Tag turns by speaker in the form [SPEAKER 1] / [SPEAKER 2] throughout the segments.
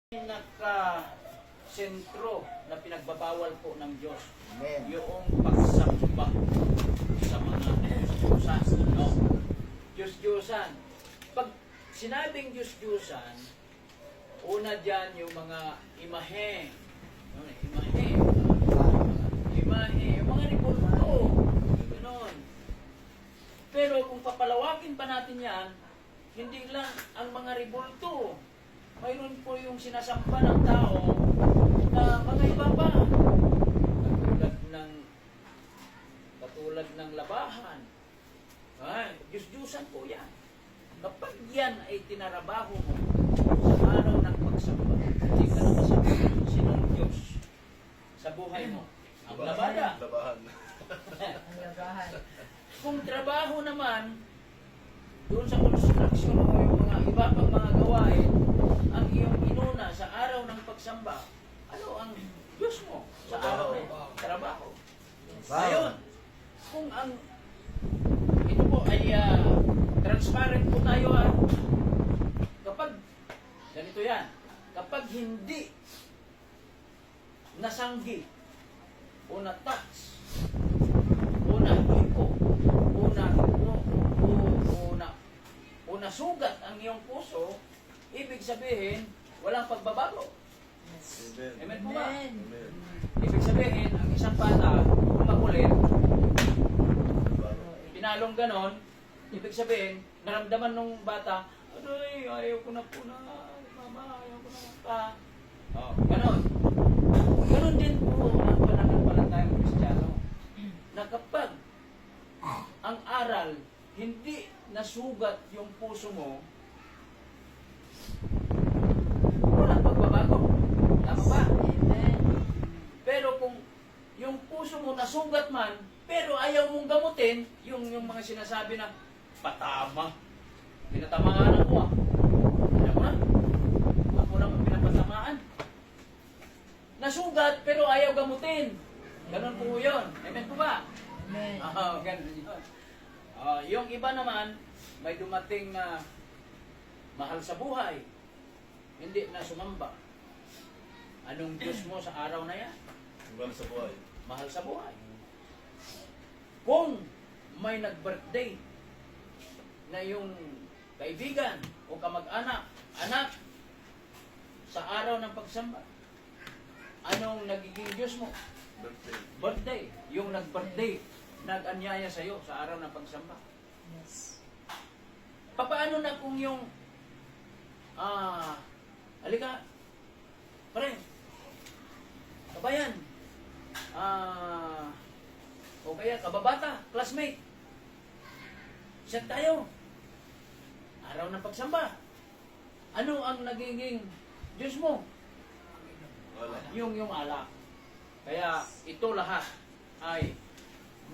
[SPEAKER 1] Pinaka-sentro na pinagbabawal po ng Diyos.
[SPEAKER 2] Amen.
[SPEAKER 1] Yung pagsamba sa mga Diyos-Diyusan. No? Diyos-Diyusan. Pag sinabing Diyos-Diyusan, una dyan yung mga imahe. Imahe. Imahe. Yung mga ribulto. Ganon. Pero kung papalawagin pa natin yan, hindi lang ang mga ribulto. Mayroon po yung sinasamba ng tao na mga iba pa. Katulad ng labahan. Ay, Diyos-Diyusan po yan. Kapag yan ay tinarabaho mo sa araw ng pagsamba, hindi ka na masamba. Sinong Diyos sa buhay mo? Ang labada.
[SPEAKER 3] Labahan.
[SPEAKER 2] Ang labahan.
[SPEAKER 1] Kung trabaho naman, doon sa construction o yung mga iba pang mga gawain, ang iyong inuna sa araw ng pagsamba, ano ang Diyos mo sa araw na yun? Trabaho. Ngayon, kung ang ito po ay transparent po tayo kapag ganito yan, kapag hindi nasanggi o na-touch o nahiko o nasugat ang iyong puso, ibig sabihin, walang pagbabago.
[SPEAKER 2] Yes.
[SPEAKER 3] Amen.
[SPEAKER 1] Amen po ba?
[SPEAKER 3] Amen.
[SPEAKER 1] Ibig sabihin, ang isang bata, kung makulit, pinalong ganon, ibig sabihin, naramdaman nung bata, aray, ayaw ko na po na, mama, ayaw ko na pa. Oh, ganon. Ganon din po ang pananampalatayang Kristiyano. Na kapag ang aral, hindi nasugat yung puso mo, walang pagbabago. Tama ba?
[SPEAKER 2] Amen.
[SPEAKER 1] Pero kung yung puso mo nasugat man, pero ayaw mong gamutin, yung mga sinasabi na, patama. Pinatamaan ako Ayaw ko na. Ako naman pinapatamaan. Nasugat, pero ayaw gamutin. Ganon po yun. Amen po ba?
[SPEAKER 2] Amen.
[SPEAKER 1] Ganon yun. Yung iba naman, may dumating na mahal sa buhay. Hindi na sumamba. Anong Diyos mo sa araw na yan?
[SPEAKER 3] Hanggang sa buhay.
[SPEAKER 1] Mahal sa buhay. Kung may nag-birthday na yung kaibigan o kamag-anak, anak, sa araw ng pagsamba, anong nagiging Diyos mo?
[SPEAKER 3] Birthday.
[SPEAKER 1] Birthday. Yung nag-birthday, nag-anyaya sa'yo sa araw ng pagsamba.
[SPEAKER 2] Yes.
[SPEAKER 1] Paano na kung yung halika, pare, kabayan, o kaya kababata, classmate, siya tayo, araw ng pagsamba. Ano ang nagiging Diyos mo?
[SPEAKER 3] Wala.
[SPEAKER 1] Yung alak. Kaya ito lahat ay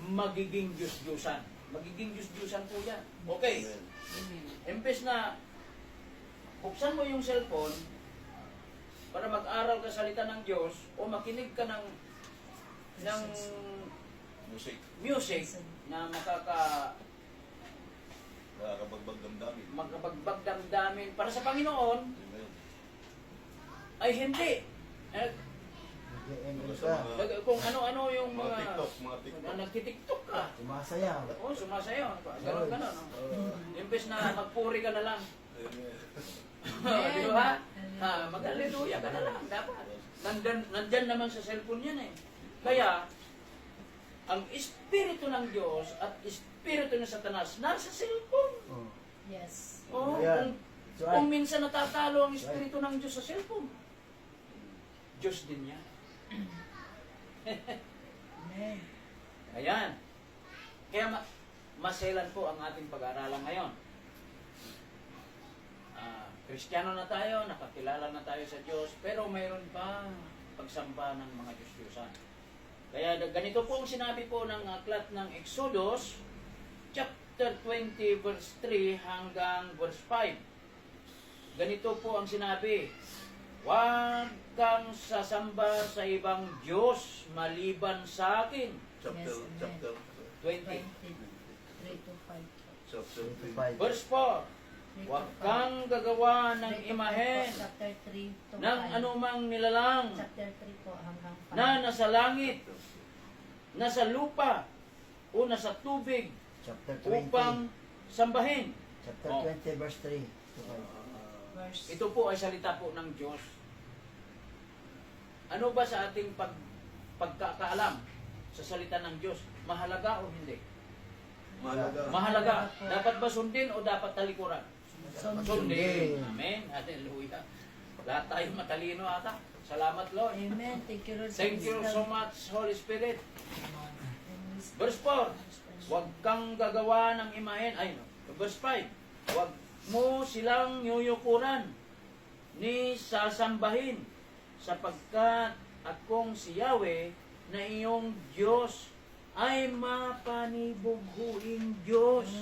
[SPEAKER 1] magiging Diyos-Diyusan. Magiging Diyos-Diyusan po yan. Okay.
[SPEAKER 3] Amen.
[SPEAKER 1] Imbes na buksan mo yung cellphone para mag-aral ka salita ng Diyos o makinig ka ng
[SPEAKER 3] Music.
[SPEAKER 1] music na
[SPEAKER 3] Nakakabagbag damdamin.
[SPEAKER 1] makabagbag damdamin para sa Panginoon
[SPEAKER 3] Amen.
[SPEAKER 1] ay hindi. Kung ano-ano yung
[SPEAKER 3] Mga
[SPEAKER 1] mga
[SPEAKER 3] TikTok. Mga TikTok.
[SPEAKER 1] nagtitiktok ka.
[SPEAKER 2] Sumasayaw.
[SPEAKER 1] Oo, sumasayaw. Ganon. Imbes na magpuri ka na lang.
[SPEAKER 3] Amen.
[SPEAKER 1] Di ba? Mag-aleluya ka na lang. Dapat. Nandyan naman sa cellphone yan eh. Kaya, ang Espiritu ng Diyos at Espiritu ng Satanas nasa cellphone.
[SPEAKER 2] Oh.
[SPEAKER 4] Yes.
[SPEAKER 1] Oo,
[SPEAKER 2] Ayan.
[SPEAKER 1] kung minsan natatalo ang Espiritu ng Diyos sa cellphone, Diyos din yan.
[SPEAKER 2] Amen.
[SPEAKER 1] Ayan. Kaya maselan po ang ating pag-aaralan ngayon. Kristiyano na tayo, nakakilala na tayo sa Diyos, pero mayroon pa pagsamba ng mga Diyos-Diyusan. Kaya ganito po ang sinabi po ng aklat ng Exodus, chapter 20, verse 3 hanggang verse 5. Ganito po ang sinabi, huwag kang sasamba sa ibang Diyos maliban sa akin.
[SPEAKER 3] Chapter.
[SPEAKER 4] Yes, amen.
[SPEAKER 3] Chapter.
[SPEAKER 1] 20.
[SPEAKER 4] 3 to 5.
[SPEAKER 3] Chapter 3.
[SPEAKER 2] Five.
[SPEAKER 1] Verse 4,
[SPEAKER 2] 3
[SPEAKER 1] Huwag kang gagawa ng imahen
[SPEAKER 2] Chapter 3 to
[SPEAKER 1] ng
[SPEAKER 2] 5.
[SPEAKER 1] anumang nilalang
[SPEAKER 2] Chapter 3 po hanggang 5.
[SPEAKER 1] na nasa langit, nasa lupa, o nasa tubig
[SPEAKER 4] Chapter 20.
[SPEAKER 1] upang sambahin.
[SPEAKER 4] Chapter
[SPEAKER 1] Oh.
[SPEAKER 4] 20 verse 3 to 5.
[SPEAKER 2] Verse
[SPEAKER 1] Ito po ay salita po ng Diyos. Ano ba sa ating pagkakaalam sa salita ng Diyos? Mahalaga o hindi?
[SPEAKER 3] Mahalaga.
[SPEAKER 1] Mahalaga. Dapat ba sundin o dapat talikuran?
[SPEAKER 2] Sundin.
[SPEAKER 1] Sundin. Amen. Hallelujah. Lahat tayo matalino ata. Salamat Lord.
[SPEAKER 2] Amen. Thank you, Lord.
[SPEAKER 1] Thank you so much, Holy Spirit. Verse 4. Huwag kang gagawa ng imahen. Ay, no. Verse 5. Huwag mo silang yuyukuran ni sasambahin sapagkat akong si Yahweh na iyong Diyos ay mapanibughuing Diyos.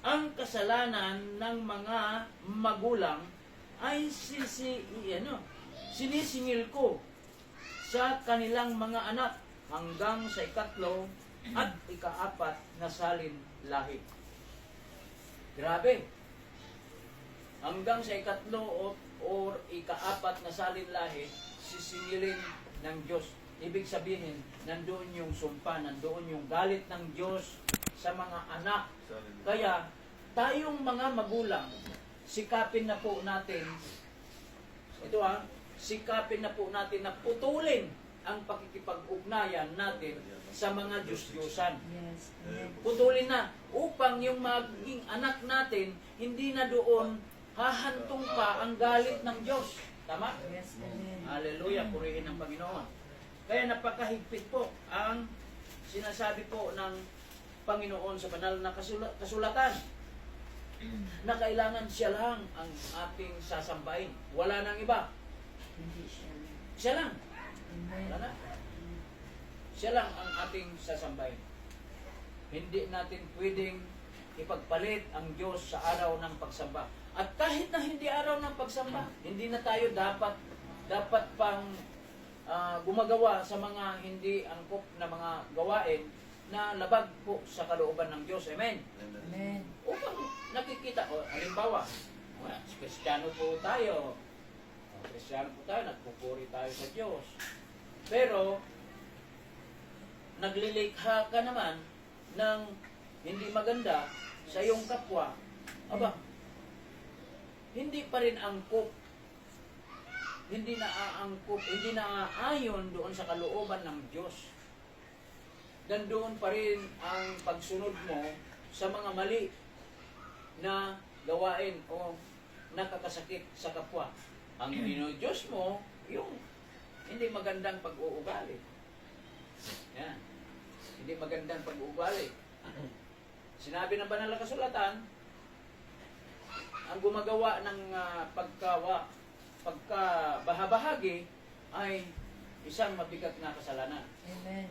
[SPEAKER 1] Ang kasalanan ng mga magulang ay sinisingil ko sa kanilang mga anak hanggang sa ikatlo at ikaapat na salin lahi. Grabe. Hanggang sa ikatlo o ikaapat na salin lahi, sisingilin ng Diyos. Ibig sabihin, nandoon yung sumpa, nandoon yung galit ng Diyos sa mga anak. Kaya, tayong mga magulang, sikapin na po natin, sikapin na po natin na putulin ang pakikipag-ugnayan natin sa mga Diyos-Diyosan.
[SPEAKER 2] Yes. Amen.
[SPEAKER 1] Putulin na upang yung maging anak natin, hindi na doon hahantong pa ang galit ng Diyos. Tama?
[SPEAKER 2] Yes. Amen.
[SPEAKER 1] Hallelujah, purihin ng Panginoon. Kaya napakahigpit po ang sinasabi po ng Panginoon sa banal na kasulatan na kailangan siya lang ang ating sasambahin. Wala nang iba.
[SPEAKER 2] Hindi siya.
[SPEAKER 1] Siya lang.
[SPEAKER 2] Amen.
[SPEAKER 1] Wala na. Siya lang ang ating sasambahin. Hindi natin pwedeng ipagpalit ang Diyos sa araw ng pagsamba. At kahit na hindi araw ng pagsamba, hindi na tayo dapat pang gumagawa sa mga hindi angkop na mga gawain na labag po sa kalooban ng Diyos. Amen.
[SPEAKER 2] Amen.
[SPEAKER 1] Upang nakikita, halimbawa, Kristiyano po tayo. Kristiyano po tayo, nagpupuri tayo sa Diyos. Pero, naglilikha ka naman ng hindi maganda sa iyong kapwa. Aba, hindi pa rin angkop. Hindi na aangkop, hindi na aayon doon sa kalooban ng Diyos. Dan doon pa rin ang pagsunod mo sa mga mali na gawain o nakakasakit sa kapwa. Ang Diyos mo, yung hindi magandang pag-uugali. Yan. Hindi magandang pag-uugali. Sinabi ng banal na kasulatan, ang gumagawa ng pagkabahabahagi ay isang mabigat na kasalanan.
[SPEAKER 2] Amen.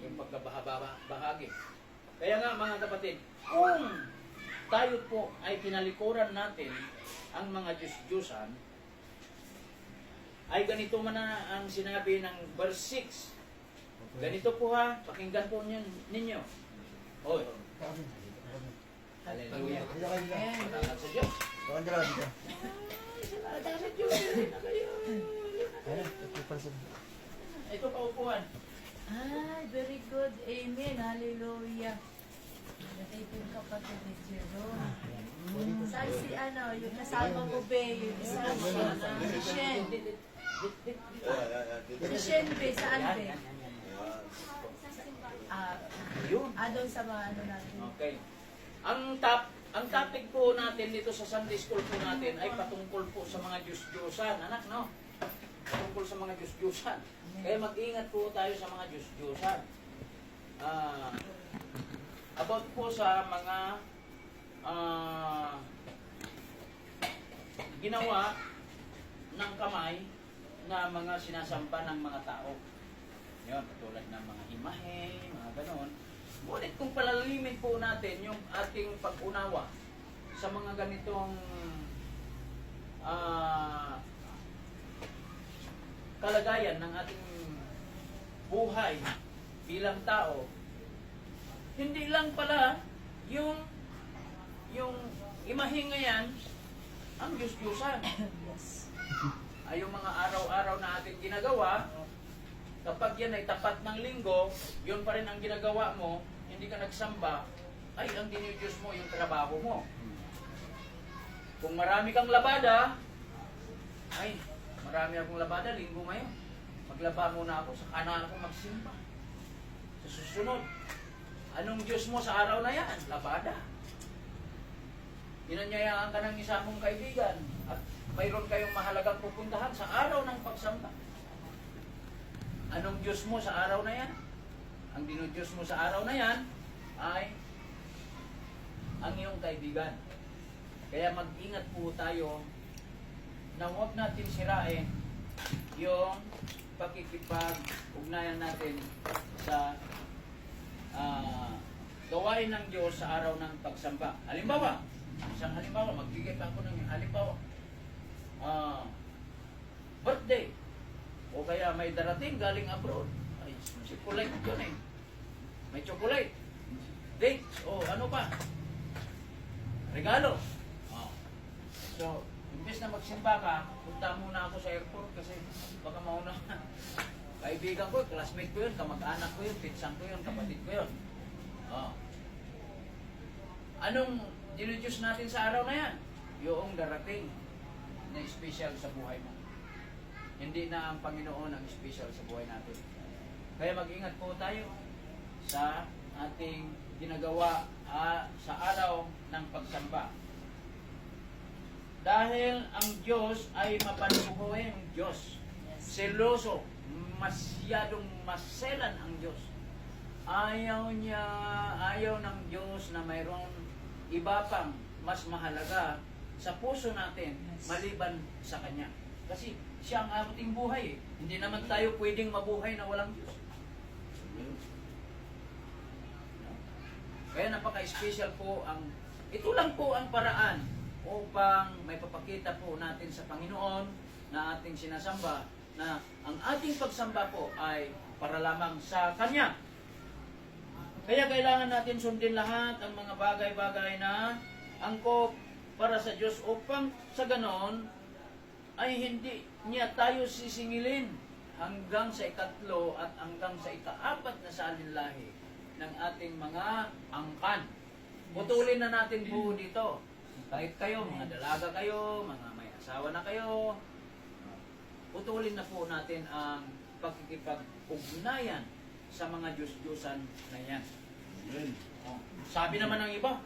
[SPEAKER 1] Yung pagkabahabahagi. Kaya nga mga kapatid, kung tayo po ay tinalikuran natin ang mga Diyos-Diyosan, ay ganito man na ang sinabi ng verse 6. Ganito po ha, pakinggan po ninyo. Hoy, hallelujah.
[SPEAKER 4] Dito kayo dito.
[SPEAKER 2] Amen.
[SPEAKER 1] Salamat sa Diyos.
[SPEAKER 4] Kawan dalawa dito.
[SPEAKER 1] Salamat sa Diyos. Dili na kayo.
[SPEAKER 4] Ayun, ito pa sa...
[SPEAKER 1] Ito paupuan.
[SPEAKER 2] Ay, very good. Amen. Hallelujah. Nakita yung kapatid ni Jerome. Saan si yung kasama ko be, yung isa si Shen. Si Shen be, saan be?
[SPEAKER 1] Yun.
[SPEAKER 2] Doon sa mga natin.
[SPEAKER 1] Okay. Ang topic po natin dito sa Sunday School po natin ay patungkol po sa mga Diyos-Diyosan. Anak, no? Patungkol sa mga Diyos-Diyosan. Kaya mag-ingat po tayo sa mga Diyos-Diyosan. About po sa mga ginawa ng kamay na mga sinasamba ng mga tao. Yun, katulad ng mga imahe, mga ganon. Ngunit kung palalimin po natin yung ating pag-unawa sa mga ganitong kalagayan ng ating buhay bilang tao, hindi lang pala yung imahinga yan ang Diyos-Diyosan.
[SPEAKER 2] Yes.
[SPEAKER 1] Ay yung mga araw-araw na ating ginagawa, kapag yan ay tapat ng linggo, yun pa rin ang ginagawa mo, hindi ka nagsamba, ay ang dinidiyos mo yung trabaho mo. Kung marami kang labada, ay marami akong labada, linggo ngayon. Maglaba muna ako, saka na ako magsimba. Sa susunod, anong Diyos mo sa araw na yan? Labada. Inanyayaan ka ng isa mong kaibigan at mayroon kayong mahalagang pupuntahan sa araw ng pagsamba. Anong Diyos mo sa araw na yan? Ang dinudiyos mo sa araw na yan ay ang iyong kaibigan. Kaya mag-ingat po tayo na huwag natin sirain yung pakikipag-ugnayan natin sa gawain ng Diyos sa araw ng pagsamba. Halimbawa, isang halimbawa, magbigay pa ako ng halimbawa. Birthday. O kaya may darating galing abroad. Ay, chocolate yun eh. May chocolate. Dates. O ano pa. Regalo. So, imbes na magsimba ka, punta muna ako sa airport kasi baka mauna. Kaibigan ko, classmate ko yun, kamag-anak ko yun, pinsan ko yun, kapatid ko yun. Anong dinudiyos natin sa araw na yan? Yung darating na special sa buhay mo. Hindi na ang Panginoon ang special sa buhay natin. Kaya mag-ingat po tayo sa ating ginagawa sa araw ng pagsamba. Dahil ang Diyos ay mapanlubuhin Diyos. Seloso, masyadong maselan ang Diyos. Ayaw ng Diyos na mayroong iba pang mas mahalaga sa puso natin maliban sa Kanya. Kasi siya ang ating buhay eh. Hindi naman tayo pwedeng mabuhay na walang Diyos. Kaya napaka-special po ito lang po ang paraan upang may papakita po natin sa Panginoon na ating sinasamba na ang ating pagsamba po ay para lamang sa Kanya. Kaya kailangan natin sundin lahat ang mga bagay-bagay na angkop para sa Diyos upang sa ganon ay hindi niya tayo sisingilin hanggang sa ikatlo at hanggang sa ikaapat na salinlahi ng ating mga angkan. Putulin na natin po dito. Kahit kayo, mga dalaga kayo, mga may asawa na kayo, putulin na po natin ang pakikipag-ugnayan sa mga Diyos-Diyosan na yan. Sabi naman ng iba,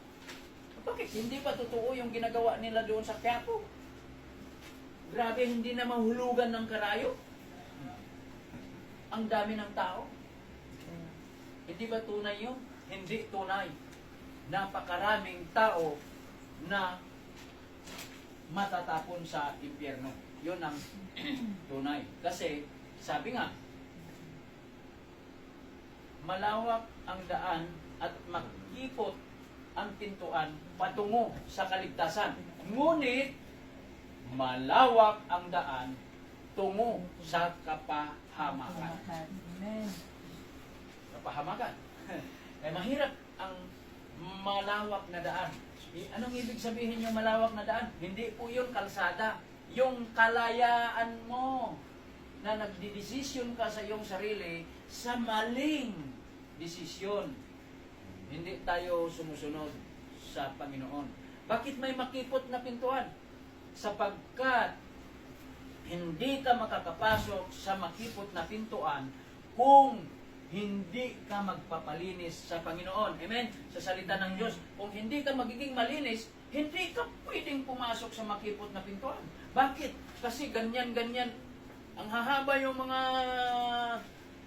[SPEAKER 1] bakit hindi pa totoo yung ginagawa nila doon sa Quiapo? Grabe, hindi na mahulugan ng karayo. Ang dami ng tao. Hindi ba tunay yun? Hindi tunay. Napakaraming tao na matatapon sa impyerno. Yun ang tunay. Kasi, sabi nga, malawak ang daan at makipot ang pintuan patungo sa kaligtasan. Ngunit, malawak ang daan tungo sa kapahamakan.
[SPEAKER 2] Amen.
[SPEAKER 1] Kapahamakan. Eh, mahirap ang malawak na daan. Anong ibig sabihin yung malawak na daan? Hindi po yun kalsada. Yung kalayaan mo na nagdidesisyon ka sa iyong sarili sa maling desisyon. Hindi tayo sumusunod sa Panginoon. Bakit may makipot na pintuan? Sapagkat hindi ka makakapasok sa makipot na pintuan kung hindi ka magpapalinis sa Panginoon. Amen? Sa salita ng Diyos. Kung hindi ka magiging malinis, hindi ka pwedeng pumasok sa makipot na pintuan. Bakit? Kasi ganyan-ganyan. Ang hahaba yung mga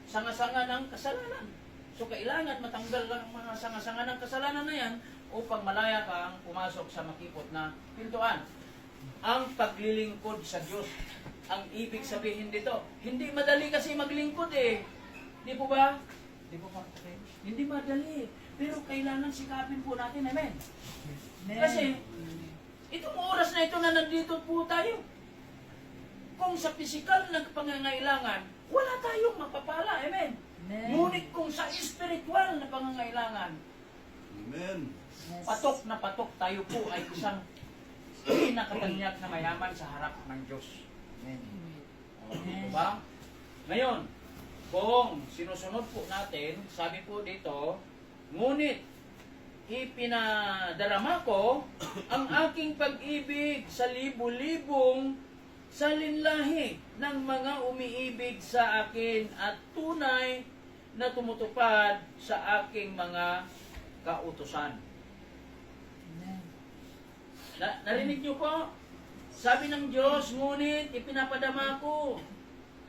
[SPEAKER 1] sanga-sanga ng kasalanan. So, kailangan matanggal lang ang mga sanga-sanga ng kasalanan na yan upang malaya kang pumasok sa makipot na pintuan. Ang paglilingkod sa Diyos. Ang ibig sabihin dito, hindi madali kasi maglingkod eh. Di po ba? Di po ba? Okay. Hindi madali. Pero kailangan sikapin po natin. Amen? Kasi, itong oras na ito na nandito po tayo. Kung sa pisikal na pangangailangan, wala tayong mapapala. Amen?
[SPEAKER 2] Amen.
[SPEAKER 1] Ngunit kung sa spiritual na pangangailangan,
[SPEAKER 3] Amen.
[SPEAKER 2] Yes.
[SPEAKER 1] Patok na patok tayo po ay isang pinakatanyak na mayaman sa harap ng Diyos.
[SPEAKER 4] Amen.
[SPEAKER 1] Diba? Ngayon, kung sinusunod po natin, sabi po dito, ngunit ipinadarama ko ang aking pag-ibig sa libu-libong salinlahi ng mga umiibig sa akin at tunay na tumutupad sa aking mga kautusan.
[SPEAKER 2] Amen.
[SPEAKER 1] Narinig niyo po? Sabi ng Diyos, ngunit ipinapadama ko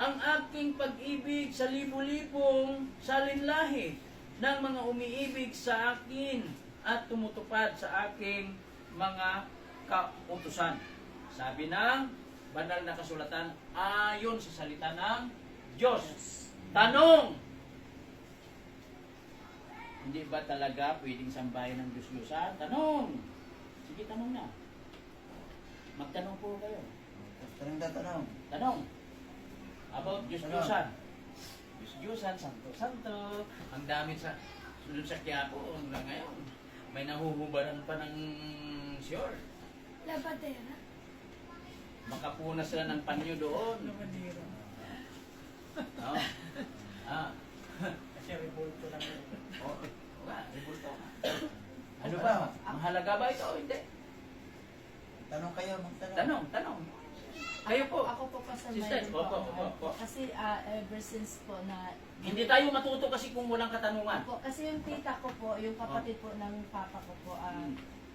[SPEAKER 1] ang aking pag-ibig sa libu-libong salinlahi ng mga umiibig sa akin at tumutupad sa aking mga kautusan. Sabi ng banal na kasulatan ayon sa salita ng Diyos. Tanong, hindi ba talaga pwedeng sambahin ng Diyos-Diyosan? Tanong! Sige, tanong na. Magtanong po kayo.
[SPEAKER 4] Tanong na tanong.
[SPEAKER 1] Tanong. About Diyos-Diyosan. Diyos-Diyosan, Santo-Santo. Ang dami sa sunod sa Quiapo hanggang ngayon. May nahuhubaran pa ng short.
[SPEAKER 5] Labadera.
[SPEAKER 1] Makapuna sila ng panyo doon. Oh. Ah.
[SPEAKER 6] Kasi revolto lang yun.
[SPEAKER 1] Oh. Rebulto. Ano ba? Mahalaga ba ito o hindi?
[SPEAKER 4] Tanong kayo, magtanong.
[SPEAKER 1] Tanong. Kayo po.
[SPEAKER 2] Ako po kasama
[SPEAKER 1] Sister,
[SPEAKER 2] yun po.
[SPEAKER 1] opo.
[SPEAKER 2] Kasi ever since po na
[SPEAKER 1] Hindi tayo matuto kasi kung walang katanungan.
[SPEAKER 2] po, kasi yung tita ko po, yung kapatid po ng papa ko po,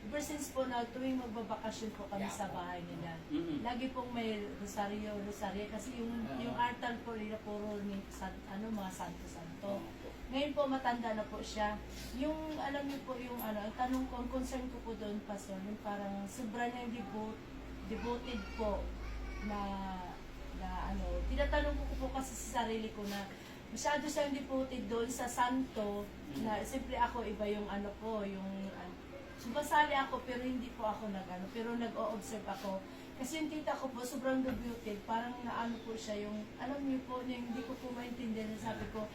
[SPEAKER 2] ever since po na tuwing magbabakasyon po kami sa bahay nila,
[SPEAKER 1] Mm-mm.
[SPEAKER 2] lagi pong may rosaryo kasi yung altar po nila puro ni mga santo-santo. Ngayon po matanda na po siya. Yung alam niyo po yung ang tanong ko, ang concern ko po doon pastor, yung parang sobra niyang devoted po na tinatanong ko po kasi sa sarili ko na masyado siyang devoted doon sa santo na siyempre ako iba yung sumasali ako pero hindi po ako pero nag-o-observe ako kasi yung tita ko po sobrang devoted, parang po siya yung alam niyo po yung hindi ko po maintindihan, sabi ko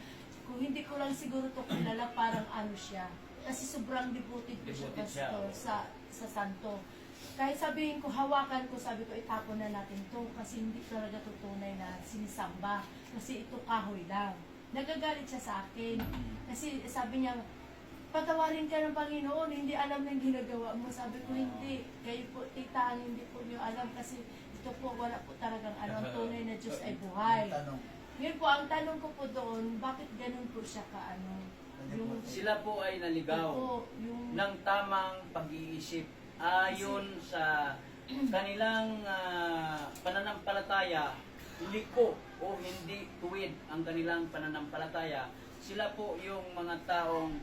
[SPEAKER 2] kung hindi ko lang siguro to kilala parang siya kasi sobrang devoted po siya,
[SPEAKER 1] Devoted siya,
[SPEAKER 2] pastor, sa santo. Kahit sabihin ko, hawakan ko, sabi ko, itapon na natin to kasi hindi talaga tutunay na sinisamba. Kasi ito kahoy lang. Nagagalit siya sa akin. Kasi sabi niya, patawarin ka ng Panginoon, hindi alam ng ginagawa mo. Sabi ko, hindi. Kayo po, tita, hindi po niyo alam kasi ito po, wala po talagang ang tunay na Diyos ay buhay.
[SPEAKER 4] Tanong.
[SPEAKER 2] Ngayon po, ang tanong ko po doon, bakit ganun po siya yung
[SPEAKER 1] Sila po ay naligaw
[SPEAKER 2] yung
[SPEAKER 1] ng tamang pag-iisip ayon sa kanilang pananampalataya, liko o hindi tuwid ang kanilang pananampalataya. Sila po yung mga taong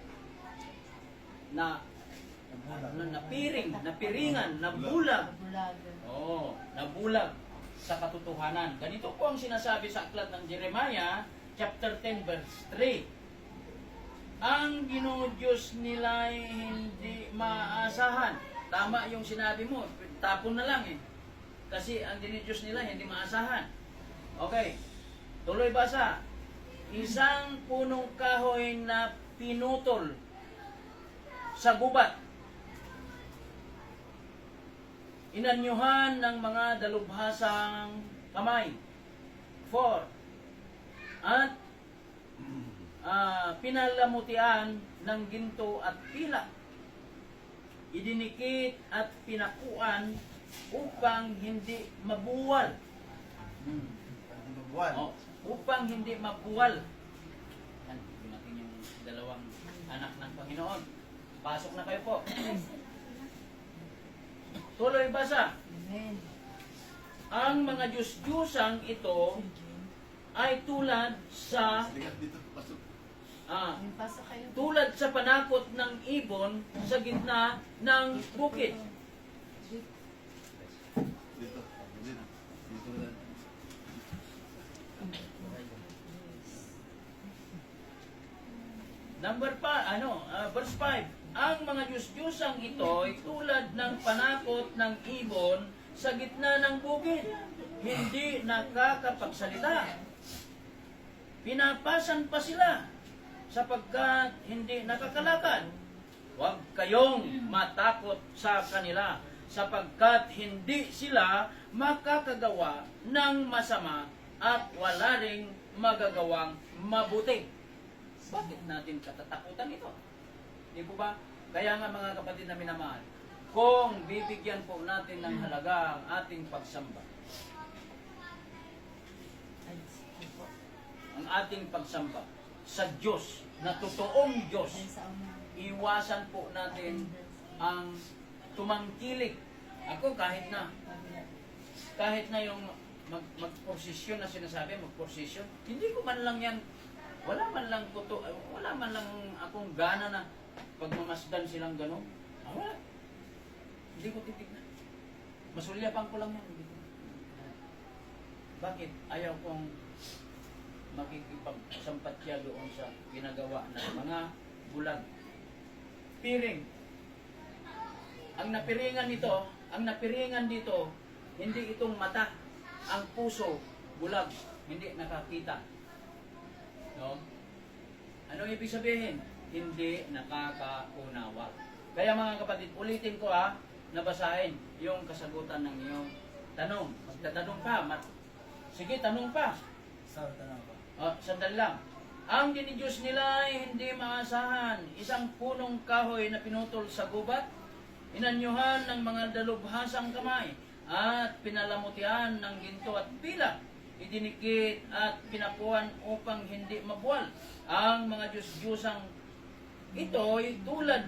[SPEAKER 1] napiringan, nabulag.
[SPEAKER 2] Bulagan.
[SPEAKER 1] Nabulag sa katotohanan. Ganito po ang sinasabi sa aklat ng Jeremiah, chapter 10, verse 3. Ang Ginoo Diyos nila ay hindi maasahan. Tama yung sinabi mo, tapon na lang eh. Kasi ang Diyos nila hindi maasahan. Okay, tuloy basa. Isang punong kahoy na pinutol sa gubat. Inanyuhan ng mga dalubhasang kamay. 4. At pinalamutian ng ginto at pila. Idinikit at pinakuan upang hindi mabuwal.
[SPEAKER 4] Buwan.
[SPEAKER 1] Upang hindi mabuwal. Yan, dumating yung dalawang anak ng Panginoon. Pasok na kayo po. Tuloy basa.
[SPEAKER 2] Amen.
[SPEAKER 1] Ang mga Diyos-Diyosang ito ay tulad sa
[SPEAKER 3] Dito, pasok.
[SPEAKER 2] Yung pasok kayo.
[SPEAKER 1] tulad sa panakot ng ibon sa gitna ng bukid.
[SPEAKER 3] Dito. Dito na.
[SPEAKER 1] Verse 5. Ang mga Diyos-Diyosang ito ay tulad ng panakot ng ibon sa gitna ng bukid. Hindi nakakapagsalita. Pinapasan pa sila sapagkat hindi nakakalakad. Huwag kayong matakot sa kanila, sapagkat hindi sila makakagawa ng masama at wala ring magagawang mabuti. Bakit natin katatakutan ito? Di po ba? Kaya nga mga kapatid na minamahal, kung bibigyan po natin ng halaga ang ating pagsamba, ang ating pagsamba sa Diyos, na totoong Diyos, iwasan po natin ang tumangkilik. Ako kahit na yung mag-posisyon na sinasabi, mag-posisyon, hindi ko man lang yan, wala man lang akong gana na pagmamasdan silang gano'n. Wala. Hindi ko titignan. Masulyapan ko lang yan. Bakit? Ayaw kong makikipagsampatya doon sa ginagawa ng mga bulag. Piring. Ang napiringan dito, hindi itong mata, ang puso, bulag, hindi nakakita. No? Ano ibig sabihin? Hindi nakakaunawa. Kaya mga kapatid, ulitin ko nabasahin yung kasagutan ng iyong tanong. Magtatanong ka, sige, tanong pa.
[SPEAKER 4] Sorry, tanong ko.
[SPEAKER 1] Sandali lang. Ang dinidiyos nila ay hindi maasahan. Isang punong kahoy na pinutol sa gubat, inanyuhan ng mga dalubhasang kamay, at pinalamutian ng ginto at pila, idinikit at pinapuan upang hindi mabuwal. Ang mga Diyos-Diyosang ito'y tulad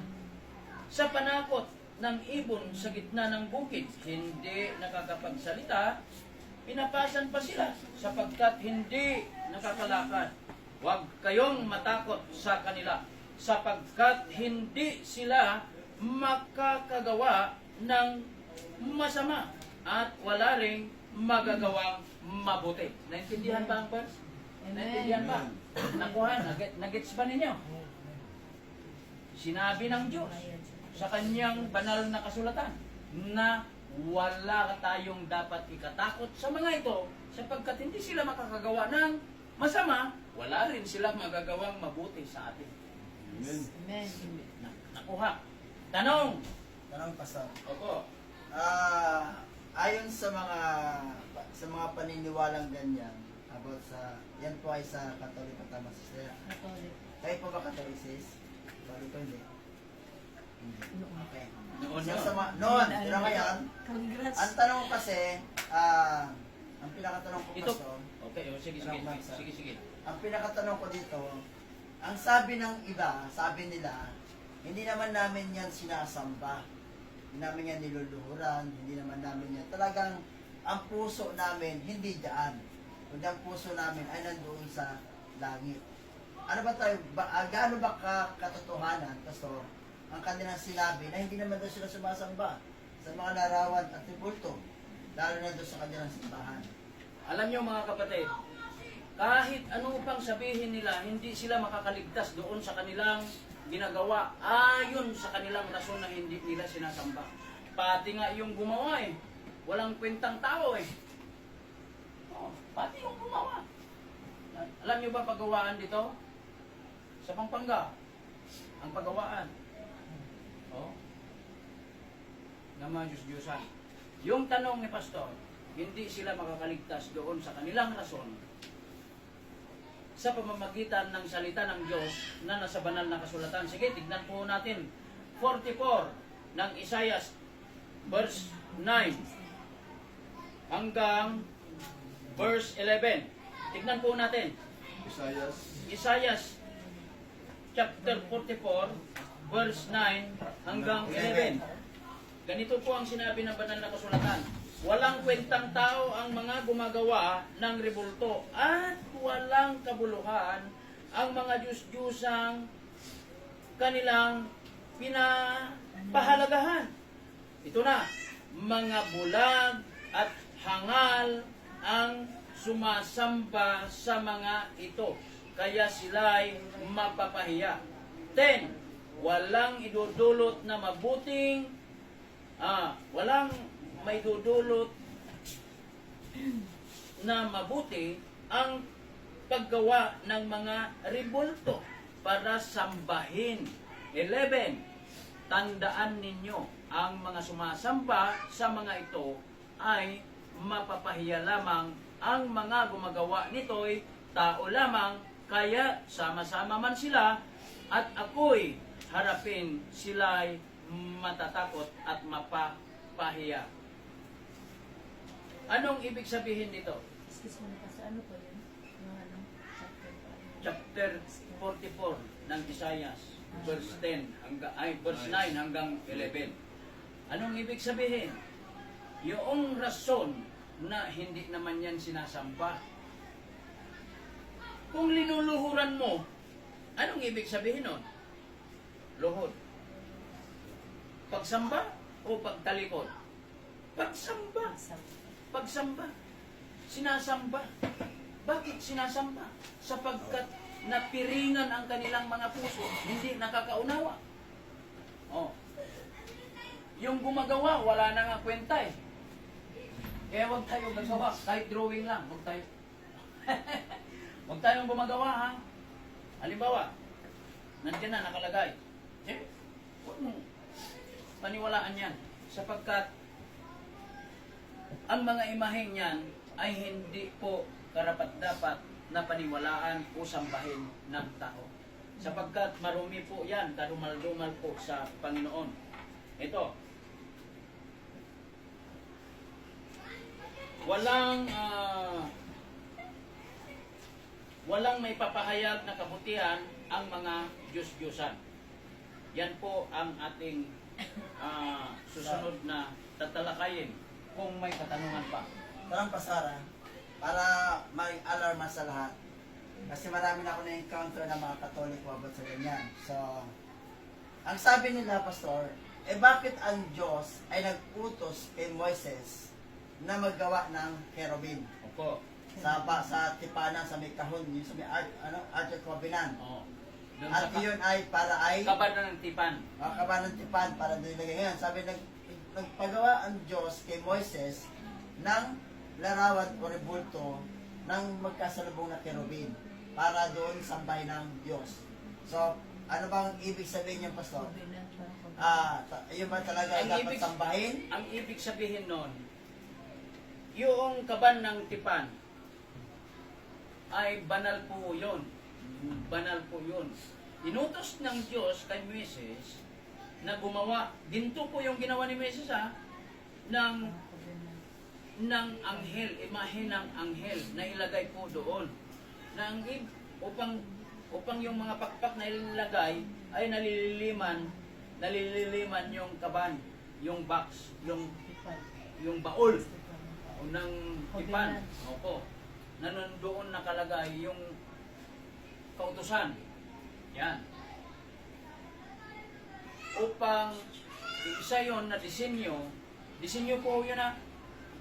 [SPEAKER 1] sa panakot ng ibon sa gitna ng bukid. Hindi nakakapagsalita, pinapasan pa sila sapagkat hindi nakakalakad. Huwag kayong matakot sa kanila sapagkat hindi sila makakagawa ng masama at wala ring magagawang mabuti. Naintindihan ba ang verse? Naintindihan ba? Nakuha? Nagets ba ninyo? Sinabi ng Diyos sa kanyang banal na kasulatan na wala tayong dapat ikatakot sa mga ito sapagkat hindi sila makakagawa ng masama, wala rin sila magagawang mabuti sa atin.
[SPEAKER 4] Amen.
[SPEAKER 1] Nakuha. Tanong.
[SPEAKER 4] Tanong, Pastor.
[SPEAKER 1] Opo.
[SPEAKER 4] Ayon sa mga paniniwalang ganyan, about yan po ay sa Katolik at tama siya. Kayo po ba Katolik, sis? Sorry po, hindi. Okay.
[SPEAKER 1] Noon.
[SPEAKER 4] Noon, pero ngayon,
[SPEAKER 2] Congrats.
[SPEAKER 4] ang tanong ko kasi, ang pinakatanong ko,
[SPEAKER 1] Ito.
[SPEAKER 4] Pastor,
[SPEAKER 1] Okay, sige.
[SPEAKER 4] ang pinakatanong ko dito, ang sabi ng iba, sabi nila, hindi naman namin yan sinasamba. Hindi namin yan niluluhuran, hindi naman namin yan. Talagang, ang puso namin, hindi dyan. Kundi ang puso namin ay nandoon sa langit. Ano ba tayo, gaano ba katotohanan, Pastor, ang kanilang sinabi na hindi naman daw sila sumasamba sa mga larawan at tribulto, lalo na doon sa kanilang simbahan.
[SPEAKER 1] Alam niyo mga kapatid, kahit ano pang sabihin nila, hindi sila makakaligtas doon sa kanilang ginagawa ayon sa kanilang rason na hindi nila sinasamba. Pati nga yung gumawa walang kwentang tao pati yung gumawa. Alam niyo ba paggawaan dito? Sa Pampanga, ang paggawaan. Na mga Diyos-Diyosan. Yung tanong ni Pastor, hindi sila makakaligtas doon sa kanilang rason sa pamamagitan ng salita ng Diyos na nasa banal na kasulatan. Sige, tignan po natin. 44 ng Isaiah, verse 9 hanggang verse 11. Tignan po natin. Isaiah chapter 44, verse 9 hanggang 11. Ganito po ang sinabi ng banal na kasulatan. Walang kwentang tao ang mga gumagawa ng rebulto at walang kabuluhan ang mga Diyos-Diyosang kanilang pinapahalagahan. Ito na, mga bulag at hangal ang sumasamba sa mga ito, kaya sila'y mapapahiya. 10. Walang idudulot na mabuting walang may dudulot na mabuti ang paggawa ng mga rebulto para sambahin. 11. tandaan ninyo, ang mga sumasamba sa mga ito ay mapapahiya lamang. Ang mga gumagawa nito'y tao lamang, kaya sama-sama man sila at ako'y harapin sila'y matatakot at mapapahiya. Anong ibig sabihin dito?
[SPEAKER 2] Excuse me, kasi ano po yun? Yung ano,
[SPEAKER 1] Chapter 44 ng Isaiah, verse 10 verse 9 hanggang 11. Anong ibig sabihin? Yung rason na hindi naman yan sinasamba. Kung linuluhuran mo, anong ibig sabihin nun? Luhod. Pagsamba o pagtalikod? Pagsamba. Pagsamba. Sinasamba. Bakit sinasamba? Sapagkat napiringan ang kanilang mga puso, hindi nakakaunawa. Oh. Yung gumagawa, wala na nga kwenta eh. Kaya huwag tayong gagawa, kahit drawing lang, huwag tayo. Huwag tayong gumagawa ha. Halimbawa, nandiyan na nakalagay. Huwag mong paniwalaan yan. Sapagkat ang mga imaheng yan ay hindi po karapat-dapat na paniwalaan o sambahin ng tao. Sapagkat marumi po yan, karumal-dumal po sa Panginoon. Ito, walang may papahayag na kabutihan ang mga Diyos-Diyosan. Yan po ang ating susunod na tatalakayin kung may katanungan pa.
[SPEAKER 4] Parang pasara, para mag-alarma sa lahat. Kasi marami na ako na-encounter ng mga Katoliko about sa ganyan. So, ang sabi nila, Pastor, bakit ang Diyos ay nag-utos kay Moises na maggawa ng cherubim?
[SPEAKER 1] Opo.
[SPEAKER 4] Sa tipanan, sa may kahon, yung sa may Ark of Covenant.
[SPEAKER 1] Oo. Doon
[SPEAKER 4] At
[SPEAKER 1] sa
[SPEAKER 4] iyon ay para ay
[SPEAKER 1] kaban ng tipan.
[SPEAKER 4] kaban ng tipan para doon ilagay ngayon. Sabi, nagpagawa ang Diyos kay Moises ng larawan o rebulto ng magkasalubong na cherubim para doon sambahin ng Diyos. So, ano bang ibig sabihin niya, Pastor? Yun ba talaga
[SPEAKER 1] Ang
[SPEAKER 4] dapat
[SPEAKER 1] ibig-
[SPEAKER 4] sambahin?
[SPEAKER 1] Ang ibig sabihin nun, yung kaban ng tipan ay banal po yun. Banal po yun. Inutos ng Diyos kay Moises na gumawa, ginto po yung ginawa ni Moises ng anghel, imahe ng anghel na ilagay po doon. Na upang yung mga pakpak na ilagay ay nalililiman yung kaban, yung box, yung baul ng tipan. Opo. Na nandoon nakalagay yung kautusan. Yan. Upang isa yon na disenyo po yun na,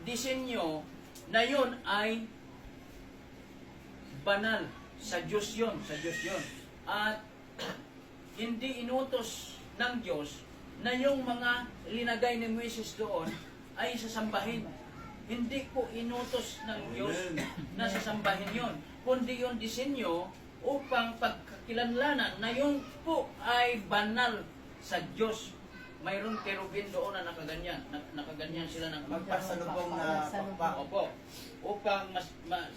[SPEAKER 1] disenyo na yun ay banal. Sa Diyos yun, sa Diyos yun. At hindi inutos ng Diyos na yung mga linagay ni Moises doon ay sasambahin. Hindi po inutos ng Diyos na sasambahin yun. Kundi yung disenyo upang pagkakilanlanan na yung po ay banal sa Diyos. Mayroong kerubin doon na nakaganyan. Nakaganyan sila ng
[SPEAKER 4] Magpasalubong na pakpak.
[SPEAKER 1] Opo. Upang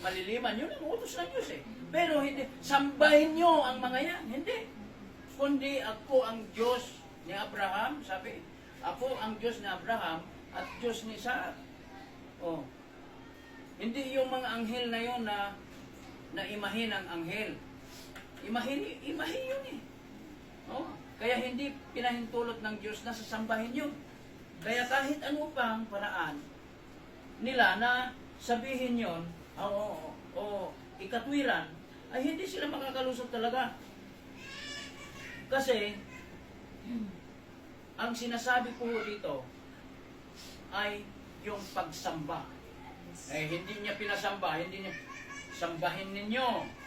[SPEAKER 1] maliliman. Yun ang utos ng Diyos eh. Pero hindi. Sambahin nyo ang mga yan. Hindi. Kundi ako ang Diyos ni Abraham. Sabi, ako ang Diyos ni Abraham at Diyos ni Isaac. Oh. Hindi yung mga anghel na yun na imahin ang anghel. Imahin yun eh. Oh. Kaya hindi pinahintulot ng Diyos na sasambahin yun. Kaya kahit ano pang paraan nila na sabihin yun o ikatwiran, ay hindi sila makakalusot talaga. Kasi ang sinasabi po dito ay yung pagsamba. Hindi niya pinasamba, hindi niya sambahin ninyo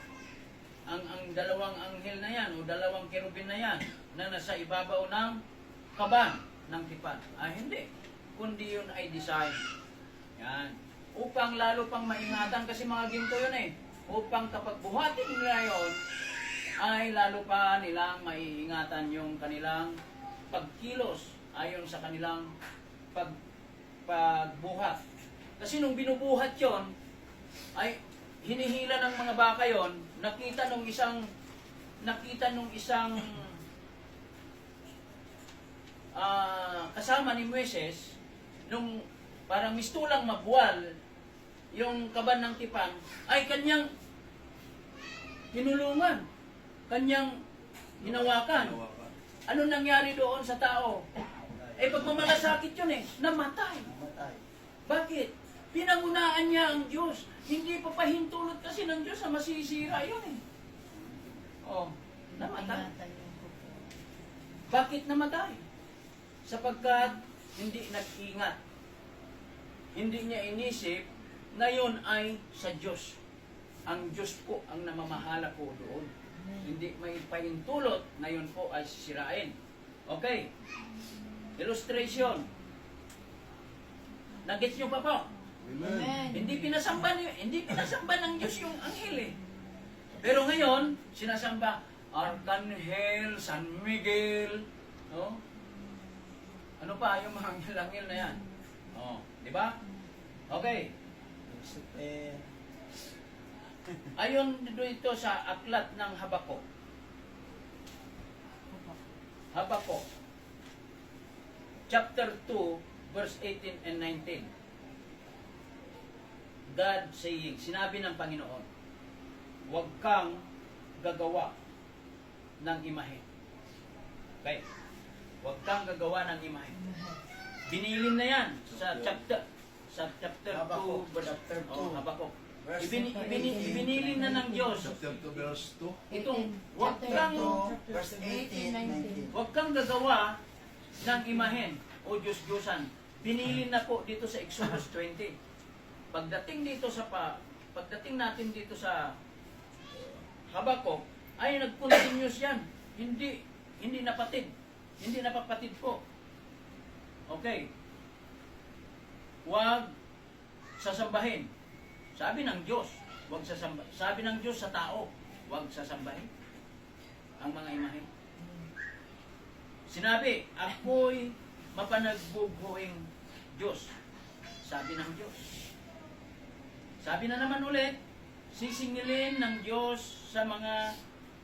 [SPEAKER 1] ang dalawang anghel na yan o dalawang kerubin na yan na nasa ibabaw ng kaban ng tipan. Hindi. Kundi yun ay design. Yan. Upang lalo pang maingatan kasi mga ginto yun eh. Upang kapag buhatin nila yun, ay lalo pa nilang maiingatan yung kanilang pagkilos, ayon sa kanilang pagbuhat. Kasi nung binubuhat yon, ay hinihila ng mga baka yon, nakita nung isang kasama ni Moises, nung parang mistulang mabuwal yung kaban ng tipan, ay kanyang hinulungan, kanyang hinawakan.
[SPEAKER 3] Hawakan.
[SPEAKER 1] Ano nangyari doon sa tao? Eh, pagmamalasakit yun eh, namatay.
[SPEAKER 4] Namatay.
[SPEAKER 1] Bakit? Pinangunaan niya ang Diyos. Hindi pa pahintulot kasi ng Diyos na masisira yun eh. Oh, namatay.
[SPEAKER 2] Ingatan yung kuko.
[SPEAKER 1] Bakit namatay? Sapagkat hindi nag-ingat. Hindi niya inisip na yun ay sa Diyos. Ang Diyos po ang namamahala po doon. Hindi may pahintulot na yun po ay sisirain. Okay. Illustration. Nagets nyo pa po?
[SPEAKER 3] Amen.
[SPEAKER 2] Amen.
[SPEAKER 1] Hindi pinasamba ng Diyos yung anghel eh. Pero ngayon, sinasamba Arkanghel, San Miguel, no? Ano pa yung mga anghel na yan? Oh, di ba? Okay.
[SPEAKER 4] Lucifer.
[SPEAKER 1] Ayon dito sa aklat ng Habakuk. Habakuk. Chapter 2, verse 18 and 19. God saying, sinabi ng Panginoon, huwag kang gagawa ng imahe. Okay? Huwag kang gagawa ng imahe. Binilin na yan sa chapter 2,
[SPEAKER 4] Habakuk,
[SPEAKER 1] verse
[SPEAKER 4] chapter 2.
[SPEAKER 1] Habakuk.
[SPEAKER 4] Verse
[SPEAKER 1] Ibinilin na ng Diyos
[SPEAKER 3] Chapter 2, verse 2.
[SPEAKER 1] itong huwag
[SPEAKER 2] Chapter
[SPEAKER 1] kang
[SPEAKER 4] 2, verse 18, 19.
[SPEAKER 1] huwag kang gagawa ng imahen o Diyos-Diyosan. Binilin na po dito sa Exodus 20. Pagdating natin dito sa Habakuk, ay nag-continuous yan. Hindi napatid. Hindi napapatid po. Okay. Huwag sasambahin. Sabi ng Diyos, huwag sasamba. Sabi ng Diyos sa tao, huwag sasambahin ang mga imahe. Sinabi, ako'y mapanagbubuing Diyos. Sabi ng Diyos. Sabi na naman ulit, sisingilin ng Diyos sa mga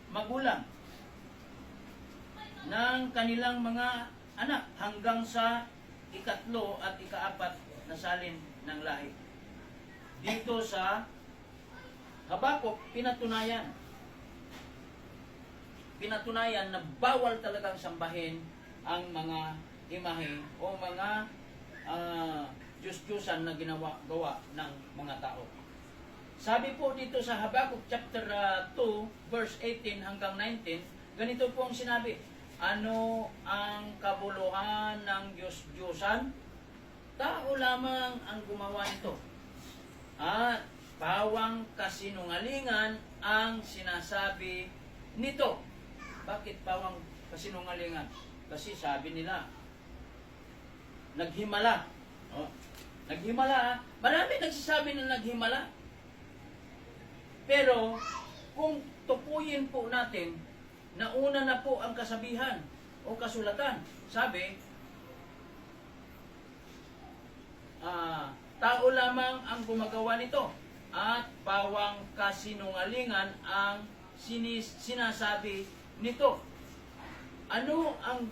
[SPEAKER 1] magulang ng kanilang mga anak hanggang sa ikatlo at ikaapat na salin ng lahi. Dito sa Habakuk, pinatunayan na bawal talagang sambahin ang mga imahe o mga Diyos-Diyosan na gawa ng mga tao. Sabi po dito sa Habakuk chapter 2 verse 18 hanggang 19, ganito po ang sinabi, ano ang kabuluhan ng Diyos-Diyosan? Tao lamang ang gumawa nito. At pawang kasinungalingan ang sinasabi nito. Bakit pawang kasinungalingan? Kasi sabi nila, naghimala. Oh, naghimala. Marami nagsasabi na naghimala. Pero, kung tupuyin po natin, nauna na po ang kasabihan o kasulatan. Sabi, tao lamang ang gumagawa nito at pawang kasinungalingan ang sinasabi nito. Ano ang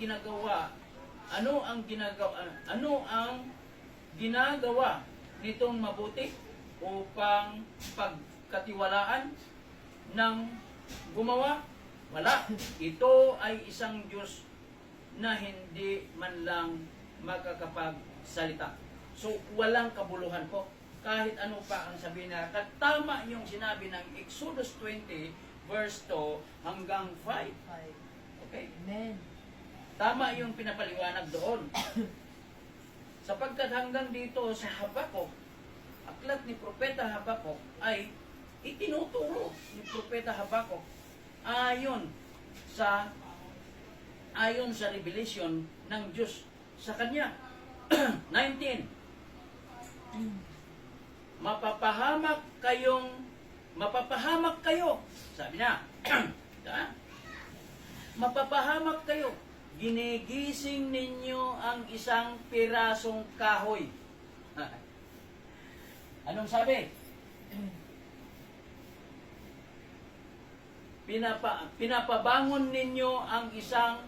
[SPEAKER 1] ginagawa nitong mabuti upang pagkatiwalaan ng gumawa? Wala. Ito ay isang Diyos na hindi man lang makakapagsalita. So, walang kabuluhan po. Kahit ano pa ang sabihin na, tama yung sinabi ng Exodus 20, verse 2 hanggang 5. Okay?
[SPEAKER 2] Amen.
[SPEAKER 1] Tama yung pinapaliwanag doon. Sapagkat hanggang dito sa Habakuk, aklat ni Propeta Habakuk ay itinuturo ni Propeta Habakuk ayon sa revelation ng Diyos sa kanya. 19. Mapapahamak kayo. Sabi na. Mapapahamak kayo ginigising ninyo ang isang pirasong kahoy. Anong sabi? Pinapabangon ninyo ang isang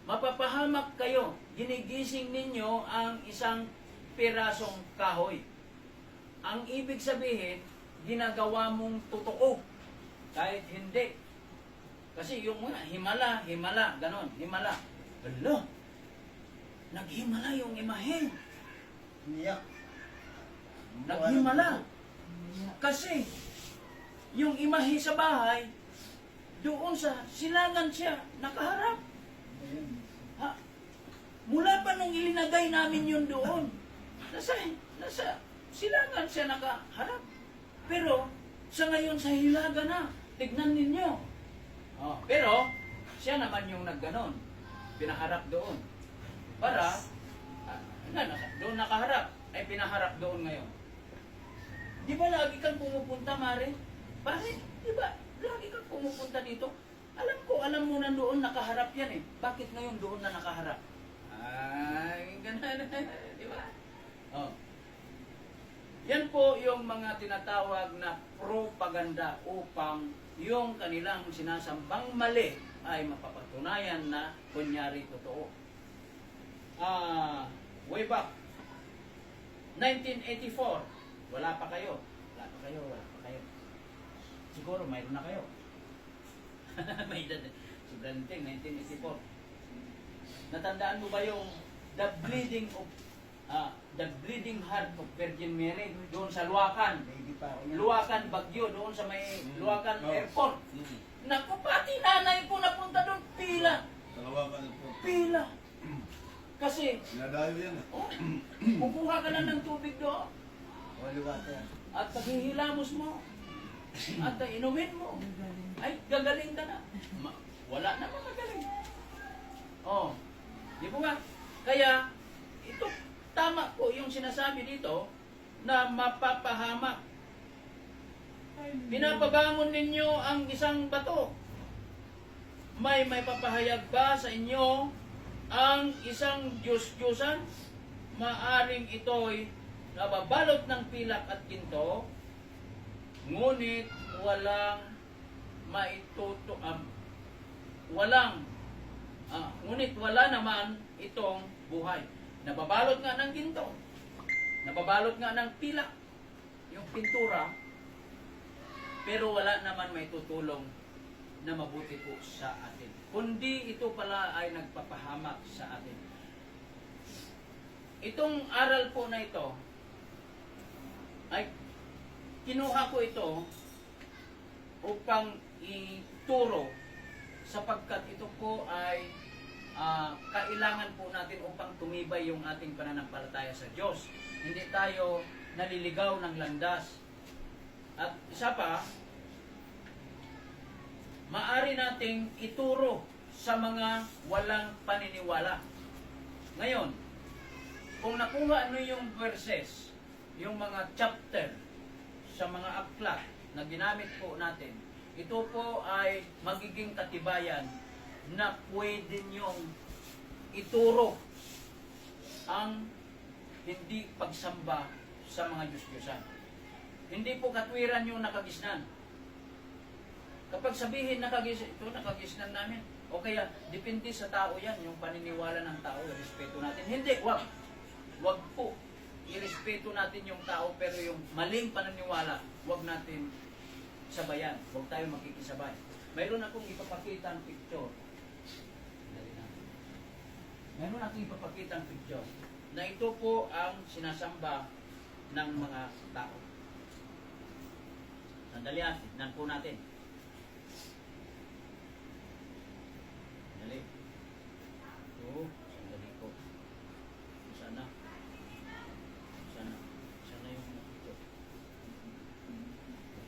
[SPEAKER 1] mapapahamak kayo. Ginigising ninyo ang isang pirasong kahoy. Ang ibig sabihin, ginagawa mong totoo. Kahit hindi. Kasi yung mga himala, ganon, himala. Hala, naghimala yung imahe.
[SPEAKER 4] Niyak.
[SPEAKER 1] Naghimala. Kasi, yung imahe sa bahay, doon sa silangan siya, nakaharap. Ha? Mula pa nung ilinagay namin yun doon, nasa silangan siya nakaharap. Pero, sa ngayon sa hilaga na, tignan ninyo. Pero, siya naman yung nagganon, pinaharap doon. Para, doon nakaharap, ay pinaharap doon ngayon. Di ba lagi kang pumupunta, Mare? Pare, di ba lagi kang pumupunta dito? Alam mo na doon nakaharap yan eh. Bakit ngayon doon na nakaharap? Ay, ganun. Di ba? Yan po yung mga tinatawag na propaganda upang yung kanilang sinasambang mali ay mapapatunayan na kunyari totoo. Way back 1984, wala pa kayo. Siguro mayroon na kayo. May si Branting, 1984. Natandaan mo ba yung the bleeding heart of Virgin Mary doon sa Luacan?
[SPEAKER 4] Baby pa ako yan.
[SPEAKER 1] Luacan, Baguio, doon sa may Luacan
[SPEAKER 3] Oh.
[SPEAKER 1] Airport. Naku, pati nanay ko napunta doon, pila.
[SPEAKER 3] Dalawa ka na po.
[SPEAKER 1] Pila. Kasi,
[SPEAKER 3] Dinadayo yan eh.
[SPEAKER 1] kukuha ka lang ng tubig doon
[SPEAKER 4] Wala water.
[SPEAKER 1] at paghihilamos mo at inumin mo. Ay, gagaling ka na. Wala namang gagaling. Di po ba? Kaya, ito, tama po yung sinasabi dito na mapapahamak. Pinapabangon ninyo ang isang bato. May papahayag ba sa inyo ang isang Diyos-Diyosan? Maaring ito'y nababalot ng pilak at ginto, ngunit ngunit wala naman itong buhay. Nababalot nga ng ginto, nababalot nga ng pilak, yung pintura, pero wala naman may tutulong na mabuti po sa atin. Kundi ito pala ay nagpapahamak sa atin. Itong aral po na ito, ay kinuha ko ito upang ituro sapagkat ito po ay kailangan po natin upang tumibay yung ating pananampalataya sa Diyos. Hindi tayo naliligaw ng landas. At isa pa, maari nating ituro sa mga walang paniniwala. Ngayon, kung nakuha ano yung verses, yung mga chapter sa mga aklat na ginamit po natin, ito po ay magiging katibayan na pwede niyong ituro ang hindi pagsamba sa mga Diyos-Diyosan. Hindi po katwiran yung nakagisnan. Kapag sabihin nakagisnan namin, o kaya depende sa tao yan, yung paniniwala ng tao, respeto natin. Hindi, wag po. Irespeto natin yung tao, pero yung maling paniniwala, wag natin sabayan. Huwag tayo makikisabay. Mayroon akong ipapakita ang picture. Mayroon akong ipapakita ang picture na ito po ang sinasamba ng mga tao. Sandali, tignan po natin. Sandali. Sandali po. Sana yung picture.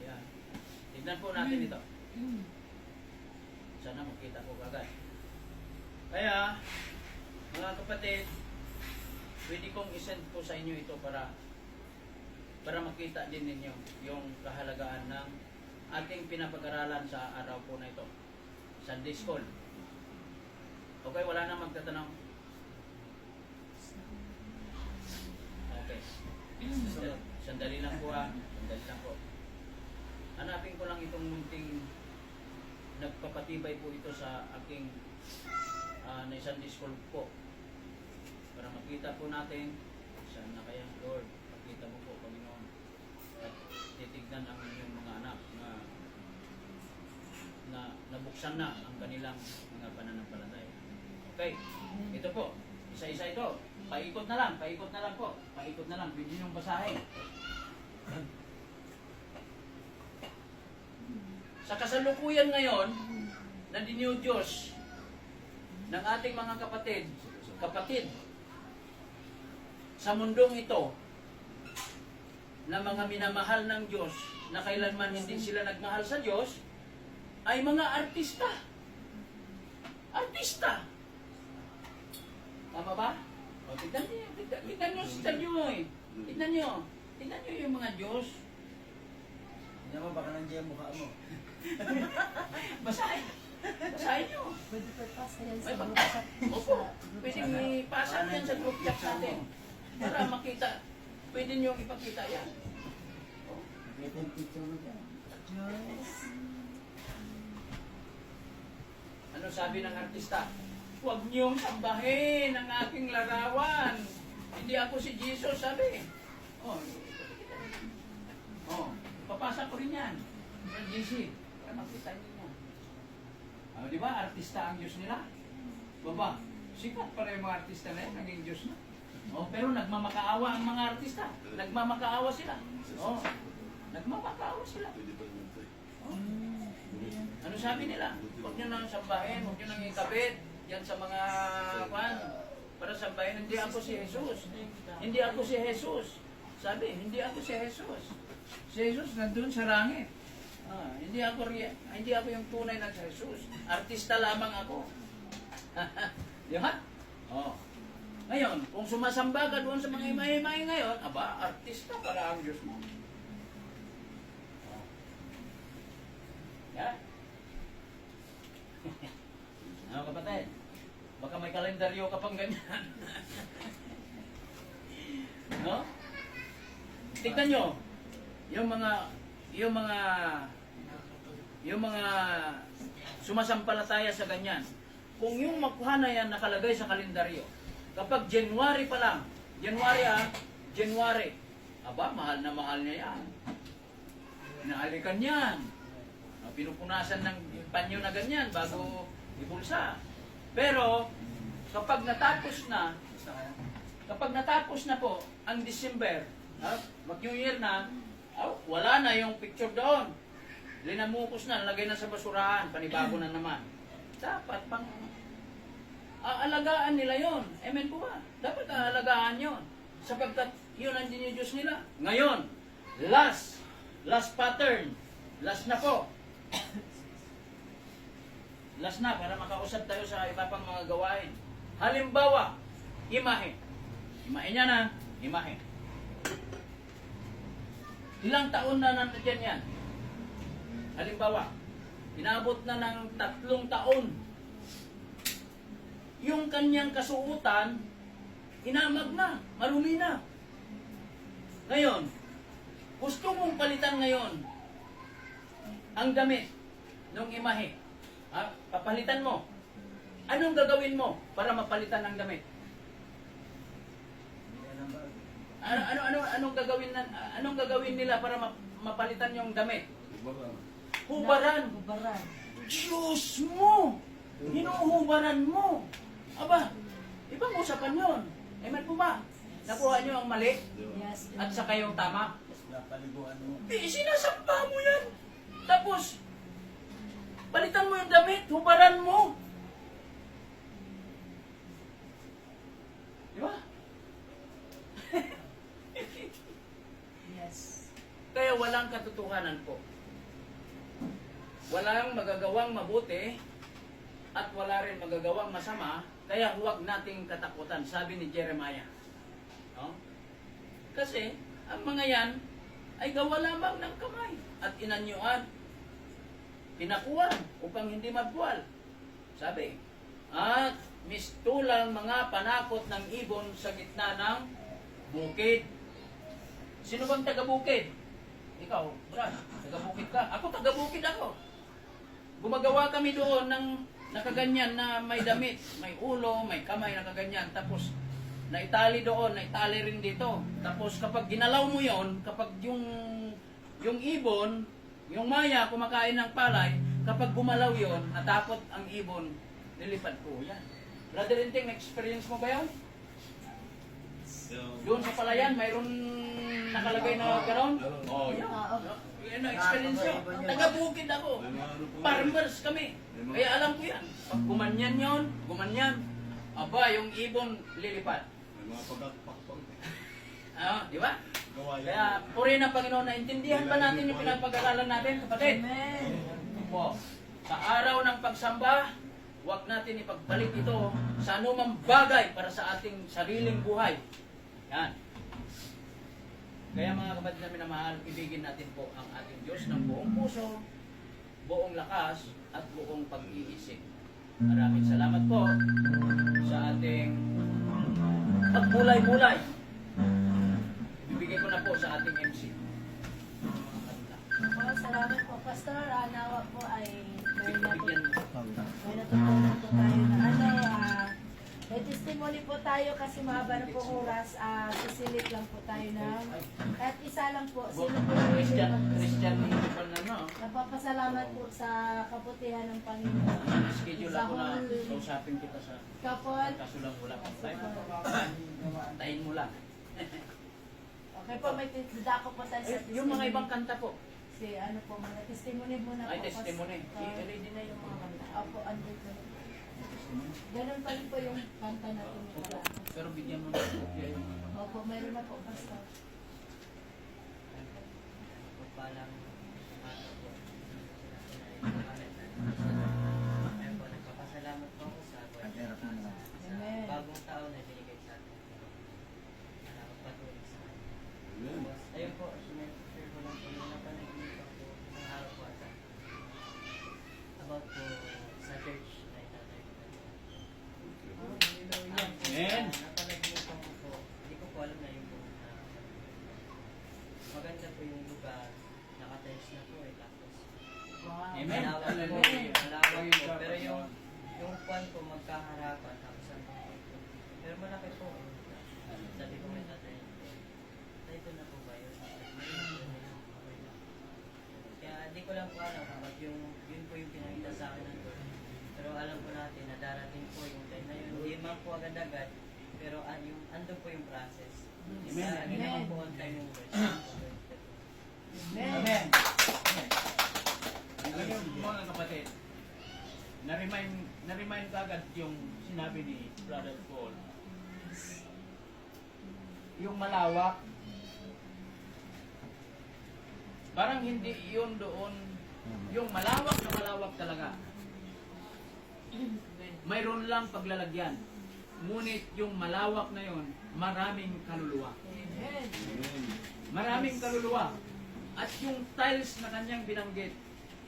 [SPEAKER 1] Ayan. Tignan po natin ito. Sana makita ko kagad. Kaya, mga kapatid, pwede kong isend po sa inyo ito para makita din ninyo yung kahalagaan ng ating pinapag-aralan sa araw po na ito. Sunday school. Okay, wala na magtatanong. Okay. Sandali lang po ha. Sandali lang po. Hanapin ko lang itong munting nagpapatibay po ito sa aking na Sunday school po. Para makita po natin saan na kaya, Lord, pakita mo po, Panginoon. At titignan ang inyong mga anak na nabuksan na ang kanilang mga pananampalataya. Okay, ito po, isa-isa ito. Paikot na lang po. Paikot na lang, hindi niyong basahin. Sa kasalukuyan ngayon, na dinyo Diyos ng ating mga kapatid, sa mundong ito, na mga minamahal ng Diyos, na kailanman hindi sila nagmahal sa Diyos, ay mga artista. Artista. Tama ba? O, tignan nyo si Tadyo eh. Tignan nyo yung mga Diyos.
[SPEAKER 4] Hindi naman baka nandiyan yung mukha mo.
[SPEAKER 1] Basahin nyo.
[SPEAKER 2] Pwede pa pasa yan sa
[SPEAKER 1] May
[SPEAKER 2] group
[SPEAKER 1] pag-
[SPEAKER 2] chat.
[SPEAKER 1] Opo, pwedeng ipasa yan sa group chat natin. Para makita, pwede nyo ipakita yan. O,
[SPEAKER 4] Nakita yung picture mo dyan.
[SPEAKER 2] Diyos.
[SPEAKER 1] ano sabi ng artista? Huwag niyong sambahin ang aking larawan. Hindi ako si Jesus, sabi. Oh, papasa ko rin yan. Yan, JC. Para makita niyo. Di ba? Artista ang Diyos nila. Baba, sikat para yung mga artista na yan, naging Diyos na. Pero nagmamakaawa ang mga artista. Nagmamakaawa sila. Nagmamakaawa sila. Ano sabi nila? Huwag nyo nang sambahin, huwag nyo nang ikabit. Yan sa mga kwan. Para sambahin, hindi ako si Jesus. Hindi ako si Jesus. Sabi, hindi ako si Jesus. Si Jesus nandun sa langit. Hindi ako yung tunay na si Jesus. Artista lamang ako. Di ba? Ngayon, kung sumasamba ka doon sa mga imay-imay ngayon, aba, artista para ang Diyos mo. Yan. Ano kapatid? Baka may kalendaryo ka pang ganyan. No? Tignan nyo, yung mga sumasampalataya sa ganyan. Kung yung makuha na yan nakalagay sa kalendaryo, kapag January pa lang, January, aba, mahal na mahal niya yan. Hinahalikan yan. Pinupunasan ng panyo na ganyan bago ibulsa. Pero, kapag natapos na po ang December, mag-New Year na, wala na yung picture doon. Linamukos na, nalagay na sa basurahan, panibago na naman. Dapat pang aalagaan nila yon. Amen po ba? Dapat aalagaan yon. Sapagkat yun ang dinidiyos nila. Ngayon, last pattern. Last na po. Last na, para makausap tayo sa iba pang mga gawain. Halimbawa, imahe. Imahe niya na, imahe. Ilang taon na nandiyan yan? Halimbawa, inabot na ng 3 taon. Yung kanyang kasuotan, inamag na, marumi na. Ngayon, gusto mong palitan ngayon ang damit ng imahe. Papalitan mo. Anong gagawin mo para mapalitan ang damit? Anong gagawin nila para mapalitan yung damit? Hubaran. Diyos mo! Hinuhubaran mo! Aba, ibang usapan yun. Amen po ba? Nakuha nyo ang mali
[SPEAKER 2] Yes.
[SPEAKER 1] at saka yung tama.
[SPEAKER 4] Napaliguan mo.
[SPEAKER 1] Sinasamba mo yan. Tapos, palitan mo yung damit, hubaran mo. Di ba?
[SPEAKER 2] Yes.
[SPEAKER 1] Kaya walang katotohanan po. Walang magagawang mabuti at wala rin magagawang masama, kaya huwag nating katakutan, sabi ni Jeremiah. No? Kasi, ang mga yan ay gawa lamang ng kamay at inanyuan, pinakuan upang hindi magbuwal. Sabi, at mistulang mga panakot ng ibon sa gitna ng bukid. Sino bang taga-bukid? Ikaw, Brad, taga-bukid ka. Ako, taga-bukid ako. Gumagawa kami doon ng nakaganyan na may damit, may ulo, may kamay nakaganyan. Tapos, naitali doon, naitali rin dito. Tapos, kapag ginalaw mo yon, kapag yung ibon, yung maya kumakain ng palay, kapag gumalaw yon, natakot ang ibon, nilipad ko. Yan. Brother Inting, na-experience mo ba yun? Doon sa palayan, mayroon nakalagay na gano'n?
[SPEAKER 3] Oo.
[SPEAKER 1] Yan. Yan ang experience ko. Taga-bukid ako. Farmers kami. Kaya alam ko yan. Pag gumanyan yun, gumanyan. Aba, yung ibon lilipad.
[SPEAKER 3] May mga pagkakpakpag.
[SPEAKER 1] Di ba?
[SPEAKER 3] Gawa yan.
[SPEAKER 1] Kaya puri ng Panginoon, naintindihan ba natin yung pinagpag-aralan natin, kapatid?
[SPEAKER 2] Amen.
[SPEAKER 1] Po, sa araw ng pagsamba, huwag natin ipagbalik ito sa anumang bagay para sa ating sariling buhay. Yan. Kaya mga kapatid namin na mahal, ibigin natin po ang ating Diyos ng buong puso, buong lakas, at buong pag-iisip. Maraming salamat po sa ating pagbulay-bulay. Ibigay ko na po sa ating MC.
[SPEAKER 2] Salamat po, Pastor. Nawa po ay may
[SPEAKER 1] Bigyan mo.
[SPEAKER 2] natutunan po tayo na may testimony po tayo kasi mahaba na po oras. Sisilip lang po tayo ng kahit isa lang po. Sino po
[SPEAKER 1] Christian
[SPEAKER 2] yung
[SPEAKER 1] pa na no?
[SPEAKER 2] napapasalamat po sa kabutihan ng Panginoon.
[SPEAKER 1] Schedule ako na kausapin kita sa
[SPEAKER 2] Kapon.
[SPEAKER 1] kaso lang wala kang time. Tayin mo lang.
[SPEAKER 2] Okay po, may dako po tayo sa
[SPEAKER 1] Yung mga ibang kanta po.
[SPEAKER 2] Si ano po, mga testimony muna
[SPEAKER 1] Ay,
[SPEAKER 2] po.
[SPEAKER 1] testimony. I-ready na yung mga kanta.
[SPEAKER 2] Opo, andito. Ganun pa rin po yung kanta natin.
[SPEAKER 1] Opo. Pero bigyan mo na kopya yung
[SPEAKER 2] Opo, mayroon na po, Pastor.
[SPEAKER 5] Palang nagpapasalamat po ako sa
[SPEAKER 2] Amen.
[SPEAKER 5] bagong taon na binigay sa atin. Nakapatuloy sa akin.
[SPEAKER 3] Amen.
[SPEAKER 5] Ayun po, sinashare ko lang po yung napanaginip ako isang araw po ata. About po sa church na itatay ko.
[SPEAKER 1] Amen.
[SPEAKER 5] Napanaginip ako po, hindi ko po alam na yung po na maganda po yung lugar, nakatiles na po eh, tapos
[SPEAKER 2] Wow.
[SPEAKER 1] Amen.
[SPEAKER 5] malawak po,
[SPEAKER 1] Hallelujah.
[SPEAKER 5] malawak po, pero yung kwan po magkaharapan, tapos ang pero malaki po, sabi ko may tatay, ito na po ba yun? Kaya hindi ko lang po alam kapag yun po yung pinakita sa akin ng Lord. Pero alam po natin na darating po yung time na yun. Hindi man po agad-agad, pero yung andun po yung process.
[SPEAKER 1] Amen.
[SPEAKER 5] Hindi naman po on time yung Lord.
[SPEAKER 2] Amen.
[SPEAKER 1] Alam niyo, mga kapatid, na-remind ka agad yung sinabi ni Brother Paul. Yung malawak, parang hindi yun doon, yung malawak na malawak talaga. Mayroon lang paglalagyan. Ngunit yung malawak na yun, maraming kaluluwa.
[SPEAKER 2] Amen.
[SPEAKER 1] Maraming kaluluwa. At yung tiles na kanyang binanggit,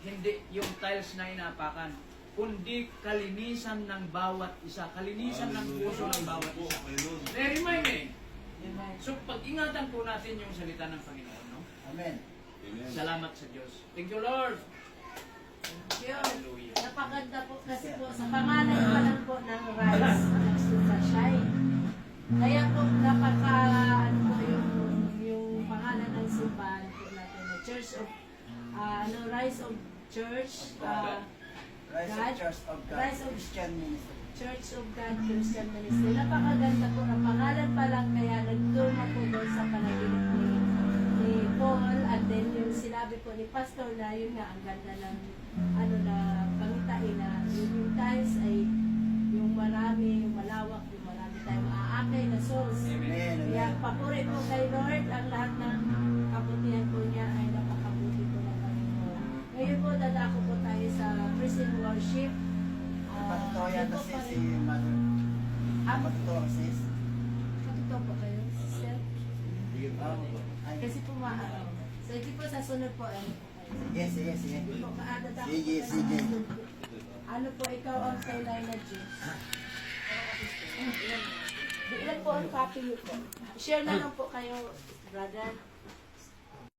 [SPEAKER 1] hindi yung tiles na inapakan, kundi kalinisan ng bawat isa. Kalinisan ng puso ng bawat isa. Na-remind eh.
[SPEAKER 2] Amen.
[SPEAKER 1] So, pag-ingatan po natin yung salita ng Panginoon. No?
[SPEAKER 4] Amen.
[SPEAKER 3] Amen.
[SPEAKER 1] Salamat sa Diyos. Thank you, Lord.
[SPEAKER 2] Yun.
[SPEAKER 1] Hallelujah.
[SPEAKER 2] Napakaganda po kasi po sa pangalan pa lang po ng Rise ng Shine. Kaya po ano po yung pangalan ng simbahan po natin na Church of Rise of Church
[SPEAKER 4] Rise of Church of God.
[SPEAKER 2] Rise of
[SPEAKER 4] Christian Ministry.
[SPEAKER 2] Church of God Christian Ministry. Napakaganda po ng pangalan pa lang kaya nagturo na po doon sa panaginip ni Paul at then yung sinabi po ni Pastor na yun nga ang ganda ng na pangitain na yung tiles ay yung marami, yung malawak, yung marami tayong maaakay na souls.
[SPEAKER 4] Amen.
[SPEAKER 2] Kaya
[SPEAKER 4] Amen.
[SPEAKER 2] papuri po kay Lord ang lahat ng kabutihan po niya ay napakabuti po ng Panginoon. Ngayon po dadako po tayo sa prison worship.
[SPEAKER 4] Patutuwa
[SPEAKER 2] yun
[SPEAKER 4] yata
[SPEAKER 2] po
[SPEAKER 4] si
[SPEAKER 2] pa
[SPEAKER 4] si
[SPEAKER 2] rin.
[SPEAKER 4] Mother.
[SPEAKER 2] Ah,
[SPEAKER 4] Patutuwa sis.
[SPEAKER 2] Matuto po kayo, sister.
[SPEAKER 4] Ay.
[SPEAKER 2] Kasi po so hindi po sa sunod po, ano po kayo.
[SPEAKER 4] Sige, sige, sige.
[SPEAKER 2] Hindi po, dadako
[SPEAKER 4] Sige,
[SPEAKER 2] po tayo
[SPEAKER 4] sige.
[SPEAKER 2] sa sunod. Ano po, ikaw ang kay Laila G. Ilan po ang copy niyo po? Share na lang po kayo, brother.